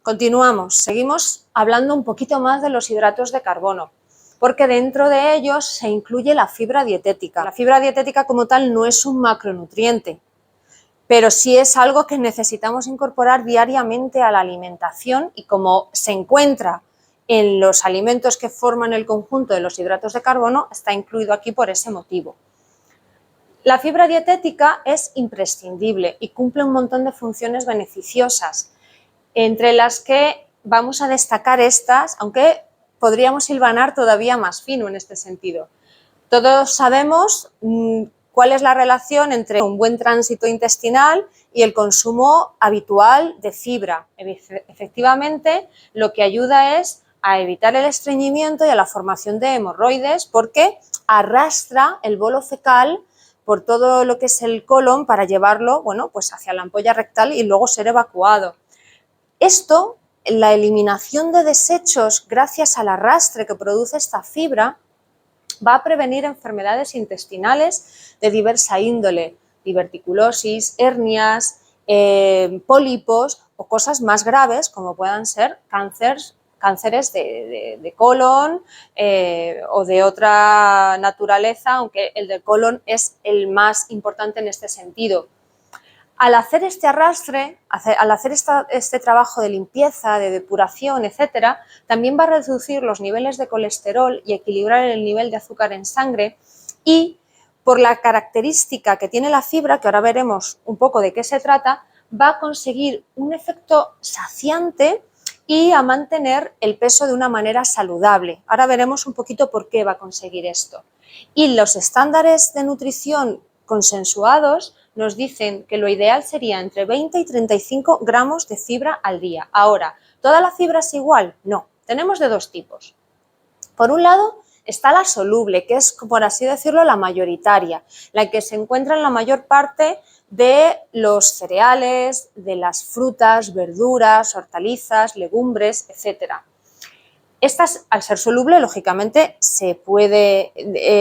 Continuamos, seguimos hablando un poquito más de los hidratos de carbono, porque dentro de ellos se incluye la fibra dietética. La fibra dietética como tal no es un macronutriente, pero sí es algo que necesitamos incorporar diariamente a la alimentación y como se encuentra en los alimentos que forman el conjunto de los hidratos de carbono, está incluido aquí por ese motivo. La fibra dietética es imprescindible y cumple un montón de funciones beneficiosas, entre las que vamos a destacar estas, aunque podríamos hilvanar todavía más fino en este sentido. Todos sabemos cuál es la relación entre un buen tránsito intestinal y el consumo habitual de fibra. Efectivamente, lo que ayuda es a evitar el estreñimiento y a la formación de hemorroides porque arrastra el bolo fecal por todo lo que es el colon para llevarlo, bueno, pues hacia la ampolla rectal y luego ser evacuado. Esto, la eliminación de desechos gracias al arrastre que produce esta fibra, va a prevenir enfermedades intestinales de diversa índole, diverticulosis, hernias, pólipos o cosas más graves como puedan ser cánceres de colon o de otra naturaleza, aunque el de colon es el más importante en este sentido. Al hacer este arrastre, al hacer este trabajo de limpieza, de depuración, etcétera, también va a reducir los niveles de colesterol y equilibrar el nivel de azúcar en sangre y, por la característica que tiene la fibra, que ahora veremos un poco de qué se trata, va a conseguir un efecto saciante y a mantener el peso de una manera saludable. Ahora veremos un poquito por qué va a conseguir esto. Y los estándares de nutrición consensuados nos dicen que lo ideal sería entre 20 y 35 gramos de fibra al día. Ahora, ¿toda la fibra es igual? No, tenemos de dos tipos. Por un lado está la soluble, que es, por así decirlo, la mayoritaria, la que se encuentra en la mayor parte de los cereales, de las frutas, verduras, hortalizas, legumbres, etc. Estas, al ser soluble, lógicamente se puede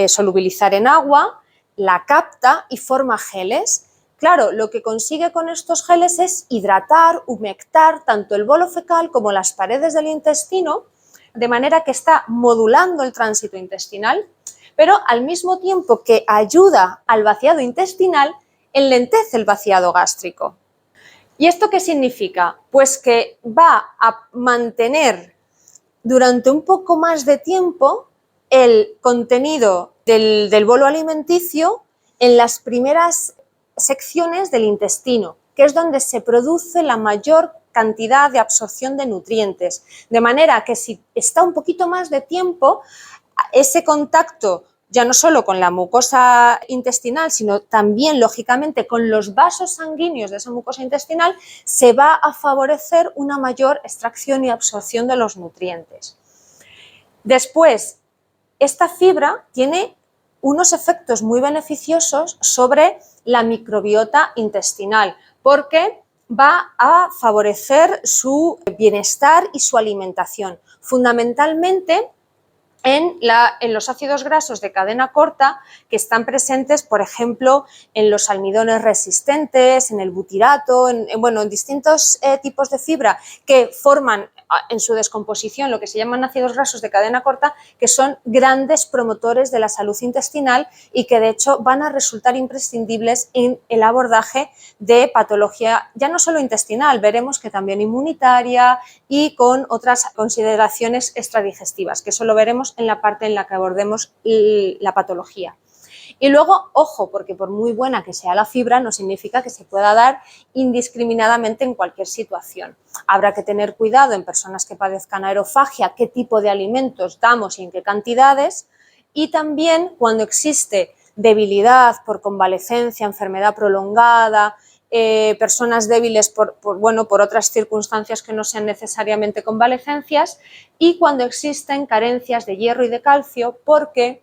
solubilizar en agua, la capta y forma geles. Claro, lo que consigue con estos geles es hidratar, humectar tanto el bolo fecal como las paredes del intestino, de manera que está modulando el tránsito intestinal, pero al mismo tiempo que ayuda al vaciado intestinal, enlentece el vaciado gástrico. ¿Y esto qué significa? Pues que va a mantener durante un poco más de tiempo el contenido del bolo alimenticio en las primeras secciones del intestino, que es donde se produce la mayor cantidad de absorción de nutrientes, de manera que si está un poquito más de tiempo, ese contacto ya no solo con la mucosa intestinal, sino también, lógicamente, con los vasos sanguíneos de esa mucosa intestinal, se va a favorecer una mayor extracción y absorción de los nutrientes. Después, esta fibra tiene unos efectos muy beneficiosos sobre la microbiota intestinal, porque va a favorecer su bienestar y su alimentación. Fundamentalmente, en los ácidos grasos de cadena corta que están presentes, por ejemplo, en los almidones resistentes, en el butirato, en distintos tipos de fibra que forman en su descomposición lo que se llaman ácidos grasos de cadena corta, que son grandes promotores de la salud intestinal y que de hecho van a resultar imprescindibles en el abordaje de patología ya no solo intestinal, veremos que también inmunitaria y con otras consideraciones extradigestivas, que eso lo veremos en la parte en la que abordemos la patología. Y luego, ojo, porque por muy buena que sea la fibra, no significa que se pueda dar indiscriminadamente en cualquier situación. Habrá que tener cuidado en personas que padezcan aerofagia, qué tipo de alimentos damos y en qué cantidades, y también cuando existe debilidad por convalecencia, enfermedad prolongada, personas débiles por otras circunstancias que no sean necesariamente convalecencias, y cuando existen carencias de hierro y de calcio, porque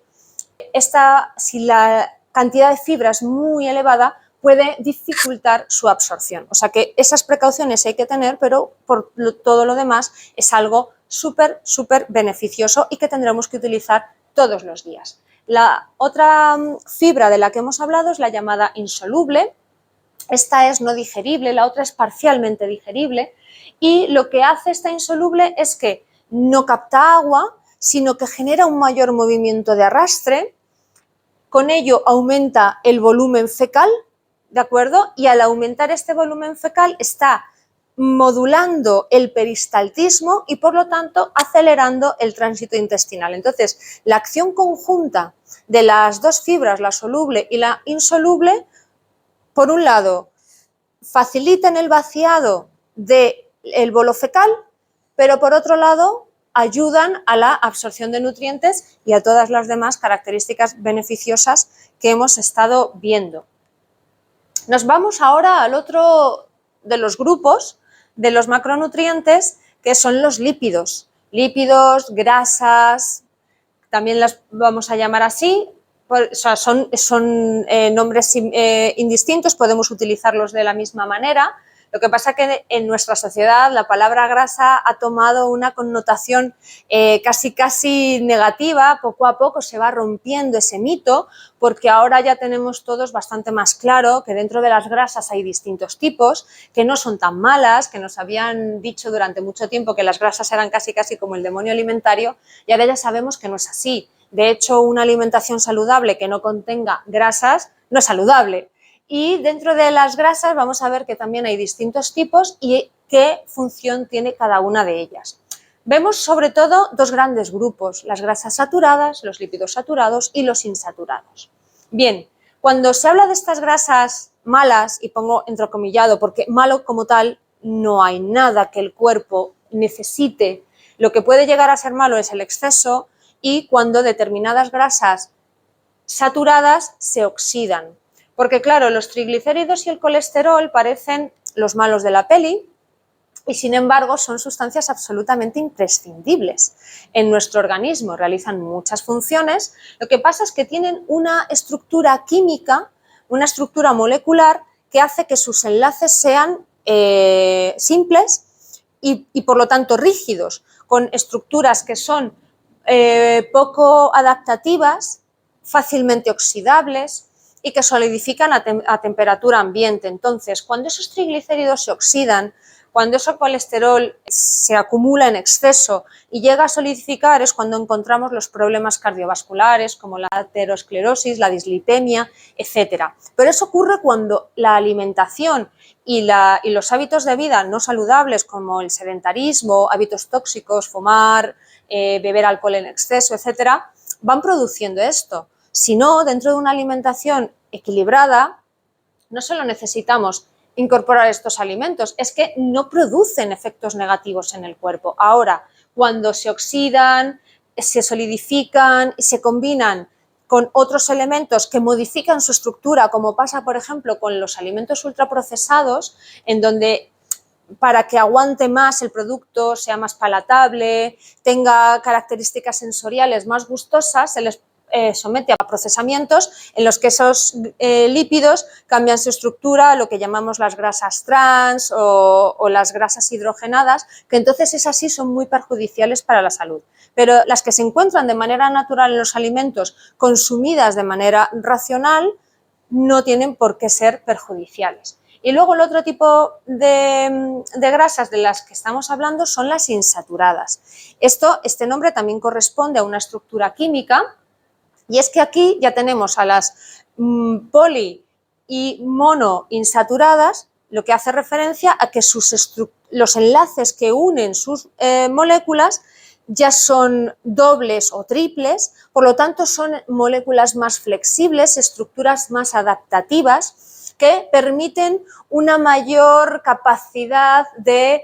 si la cantidad de fibra es muy elevada, puede dificultar su absorción. O sea que esas precauciones hay que tener, pero por todo lo demás es algo súper beneficioso y que tendremos que utilizar todos los días. La otra fibra de la que hemos hablado es la llamada insoluble. esta es no digerible, la otra es parcialmente digerible, y lo que hace esta insoluble es que no capta agua, sino que genera un mayor movimiento de arrastre, con ello aumenta el volumen fecal, ¿de acuerdo? Y al aumentar este volumen fecal está modulando el peristaltismo y por lo tanto acelerando el tránsito intestinal. Entonces, la acción conjunta de las dos fibras, la soluble y la insoluble, por un lado, facilitan el vaciado del bolo fecal, pero por otro lado ayudan a la absorción de nutrientes y a todas las demás características beneficiosas que hemos estado viendo. Nos vamos ahora al otro de los grupos de los macronutrientes, que son los lípidos. Lípidos, grasas, también las vamos a llamar así, o sea, son nombres indistintos, podemos utilizarlos de la misma manera. Lo que pasa es que en nuestra sociedad la palabra grasa ha tomado una connotación casi negativa. Poco a poco se va rompiendo ese mito, porque ahora ya tenemos todos bastante más claro que dentro de las grasas hay distintos tipos, que no son tan malas, que nos habían dicho durante mucho tiempo que las grasas eran casi como el demonio alimentario, y ahora ya sabemos que no es así. De hecho, una alimentación saludable que no contenga grasas no es saludable. Y dentro de las grasas vamos a ver que también hay distintos tipos y qué función tiene cada una de ellas. Vemos sobre todo dos grandes grupos, las grasas saturadas, los lípidos saturados y los insaturados. Bien, cuando se habla de estas grasas malas, y pongo entrecomillado porque malo como tal no hay nada que el cuerpo necesite, lo que puede llegar a ser malo es el exceso, y cuando determinadas grasas saturadas se oxidan. Porque claro, los triglicéridos y el colesterol parecen los malos de la peli y sin embargo son sustancias absolutamente imprescindibles en nuestro organismo, realizan muchas funciones. Lo que pasa es que tienen una estructura química, una estructura molecular que hace que sus enlaces sean simples y por lo tanto rígidos, con estructuras que son poco adaptativas, fácilmente oxidables y que solidifican a temperatura ambiente. Entonces, cuando esos triglicéridos se oxidan, cuando ese colesterol se acumula en exceso y llega a solidificar, es cuando encontramos los problemas cardiovasculares como la aterosclerosis, la dislipemia, etc. Pero eso ocurre cuando la alimentación y los hábitos de vida no saludables como el sedentarismo, hábitos tóxicos, fumar, beber alcohol en exceso, etc., van produciendo esto. Si no, dentro de una alimentación equilibrada, no solo necesitamos incorporar estos alimentos, es que no producen efectos negativos en el cuerpo. Ahora, cuando se oxidan, se solidifican y se combinan con otros elementos que modifican su estructura, como pasa, por ejemplo, con los alimentos ultraprocesados, en donde para que aguante más el producto, sea más palatable, tenga características sensoriales más gustosas, se les somete a procesamientos en los que esos lípidos cambian su estructura, lo que llamamos las grasas trans o las grasas hidrogenadas, que entonces esas sí son muy perjudiciales para la salud. Pero las que se encuentran de manera natural en los alimentos, consumidas de manera racional, no tienen por qué ser perjudiciales. Y luego el otro tipo de grasas de las que estamos hablando son las insaturadas. Este nombre también corresponde a una estructura química, y es que aquí ya tenemos a las poli y monoinsaturadas, lo que hace referencia a que los enlaces que unen sus moléculas ya son dobles o triples, por lo tanto son moléculas más flexibles, estructuras más adaptativas que permiten una mayor capacidad de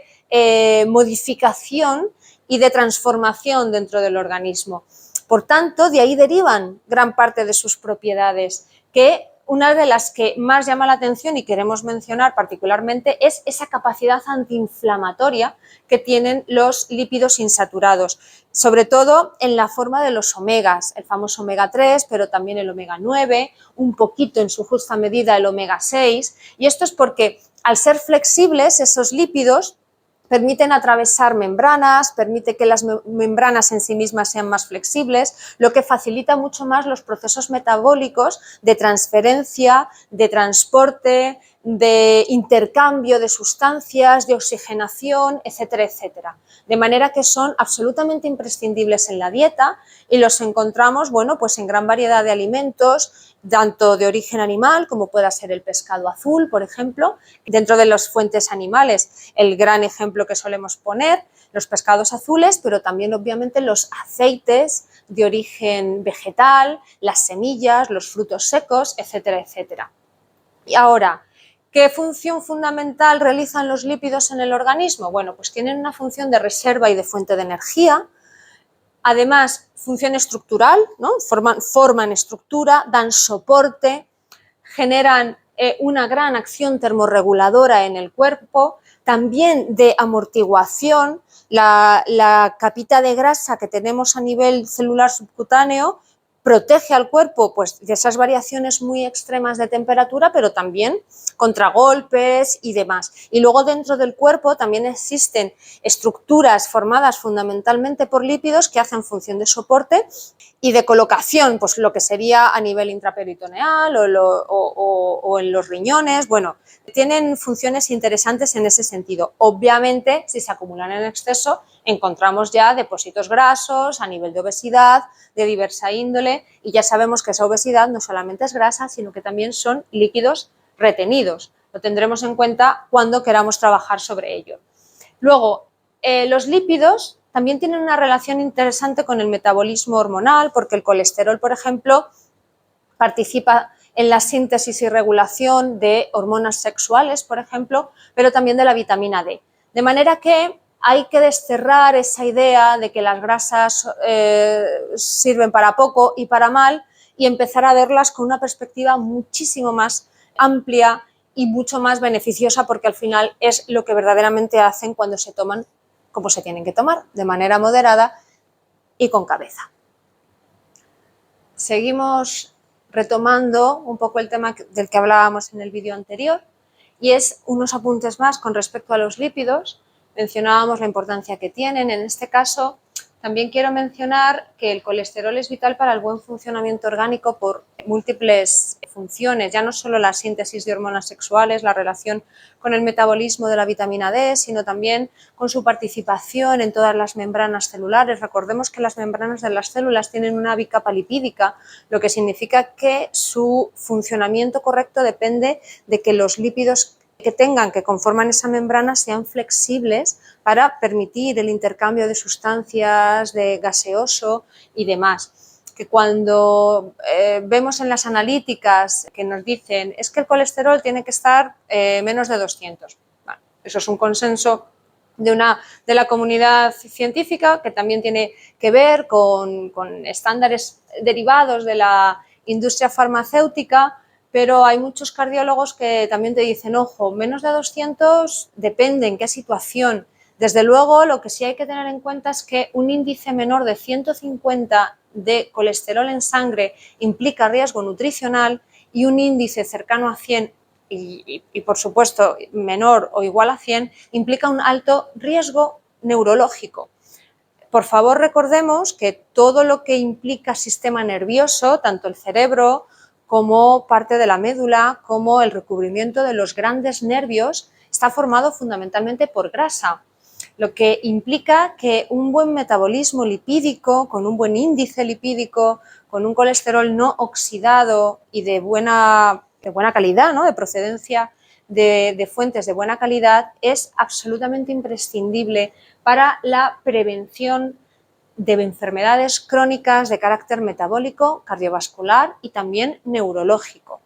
modificación y de transformación dentro del organismo. Por tanto, de ahí derivan gran parte de sus propiedades, que una de las que más llama la atención y queremos mencionar particularmente es esa capacidad antiinflamatoria que tienen los lípidos insaturados, sobre todo en la forma de los omegas, el famoso omega 3, pero también el omega 9, un poquito en su justa medida el omega 6, y esto es porque al ser flexibles esos lípidos permiten atravesar membranas, permite que las membranas en sí mismas sean más flexibles, lo que facilita mucho más los procesos metabólicos de transferencia, de transporte, de intercambio de sustancias, de oxigenación, etcétera, etcétera. De manera que son absolutamente imprescindibles en la dieta y los encontramos, bueno, pues en gran variedad de alimentos, tanto de origen animal como pueda ser el pescado azul, por ejemplo. Dentro de las fuentes animales, el gran ejemplo que solemos poner, los pescados azules, pero también obviamente los aceites de origen vegetal, las semillas, los frutos secos, etcétera, etcétera. Y ahora, ¿qué función fundamental realizan los lípidos en el organismo? Bueno, pues tienen una función de reserva y de fuente de energía, además función estructural, ¿no? Forman estructura, dan soporte, generan una gran acción termorreguladora en el cuerpo, también de amortiguación, la capita de grasa que tenemos a nivel celular subcutáneo protege al cuerpo pues, de esas variaciones muy extremas de temperatura, pero también contra golpes y demás. Y luego dentro del cuerpo también existen estructuras formadas fundamentalmente por lípidos que hacen función de soporte y de colocación, pues lo que sería a nivel intraperitoneal o en los riñones. Bueno, tienen funciones interesantes en ese sentido. Obviamente, si se acumulan en exceso, encontramos ya depósitos grasos a nivel de obesidad, de diversa índole, y ya sabemos que esa obesidad no solamente es grasa, sino que también son líquidos retenidos. Lo tendremos en cuenta cuando queramos trabajar sobre ello. Luego, los lípidos también tienen una relación interesante con el metabolismo hormonal, porque el colesterol, por ejemplo, participa en la síntesis y regulación de hormonas sexuales, por ejemplo, pero también de la vitamina D. De manera que hay que desterrar esa idea de que las grasas sirven para poco y para mal y empezar a verlas con una perspectiva muchísimo más amplia y mucho más beneficiosa, porque al final es lo que verdaderamente hacen cuando se toman como se tienen que tomar, de manera moderada y con cabeza. Seguimos retomando un poco el tema del que hablábamos en el vídeo anterior, y es unos apuntes más con respecto a los lípidos. Mencionábamos la importancia que tienen. En este caso, también quiero mencionar que el colesterol es vital para el buen funcionamiento orgánico por múltiples funciones, ya no solo la síntesis de hormonas sexuales, la relación con el metabolismo de la vitamina D, sino también con su participación en todas las membranas celulares. Recordemos que las membranas de las células tienen una bicapa lipídica, lo que significa que su funcionamiento correcto depende de que los lípidos que conforman esa membrana sean flexibles para permitir el intercambio de sustancias, de gaseoso y demás. Que cuando vemos en las analíticas que nos dicen es que el colesterol tiene que estar menos de 200. Bueno, eso es un consenso de la comunidad científica, que también tiene que ver con estándares derivados de la industria farmacéutica, pero hay muchos cardiólogos que también te dicen, ojo, menos de 200 depende en qué situación. Desde luego, lo que sí hay que tener en cuenta es que un índice menor de 150 de colesterol en sangre implica riesgo nutricional, y un índice cercano a 100 y por supuesto menor o igual a 100 implica un alto riesgo neurológico. Por favor, recordemos que todo lo que implica sistema nervioso, tanto el cerebro como parte de la médula, como el recubrimiento de los grandes nervios, está formado fundamentalmente por grasa, lo que implica que un buen metabolismo lipídico, con un buen índice lipídico, con un colesterol no oxidado y de buena calidad, ¿no? De procedencia de fuentes de buena calidad, es absolutamente imprescindible para la prevención de enfermedades crónicas de carácter metabólico, cardiovascular y también neurológico.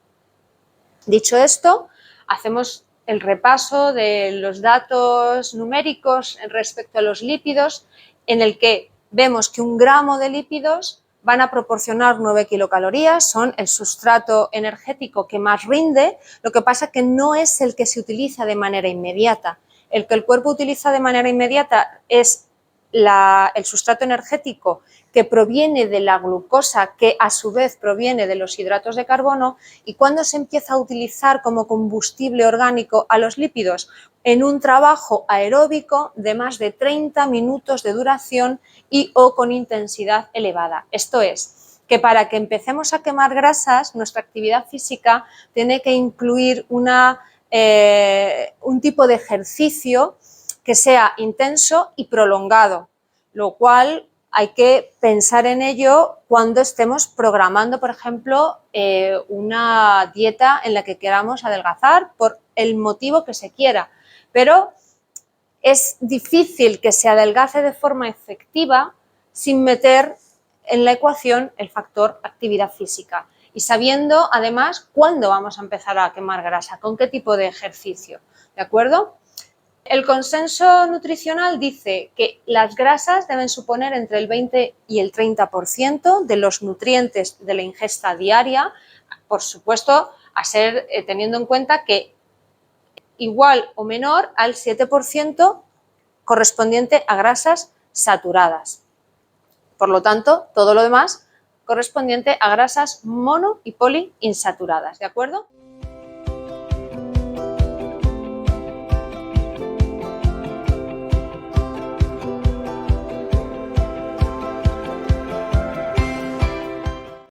Dicho esto, hacemos el repaso de los datos numéricos respecto a los lípidos, en el que vemos que 1 gramo de lípidos van a proporcionar 9 kilocalorías, son el sustrato energético que más rinde. Lo que pasa que no es el que se utiliza de manera inmediata. El que el cuerpo utiliza de manera inmediata es el sustrato energético que proviene de la glucosa, que a su vez proviene de los hidratos de carbono. ¿Y cuándo se empieza a utilizar como combustible orgánico a los lípidos? En un trabajo aeróbico de más de 30 minutos de duración y o con intensidad elevada. Esto es, que para que empecemos a quemar grasas, nuestra actividad física tiene que incluir una un tipo de ejercicio que sea intenso y prolongado, lo cual hay que pensar en ello cuando estemos programando, por ejemplo, una dieta en la que queramos adelgazar por el motivo que se quiera, pero es difícil que se adelgace de forma efectiva sin meter en la ecuación el factor actividad física y sabiendo además cuándo vamos a empezar a quemar grasa, con qué tipo de ejercicio, ¿de acuerdo? El consenso nutricional dice que las grasas deben suponer entre el 20 y el 30% de los nutrientes de la ingesta diaria, por supuesto, teniendo en cuenta que igual o menor al 7% correspondiente a grasas saturadas. Por lo tanto, todo lo demás correspondiente a grasas mono y poliinsaturadas, ¿de acuerdo?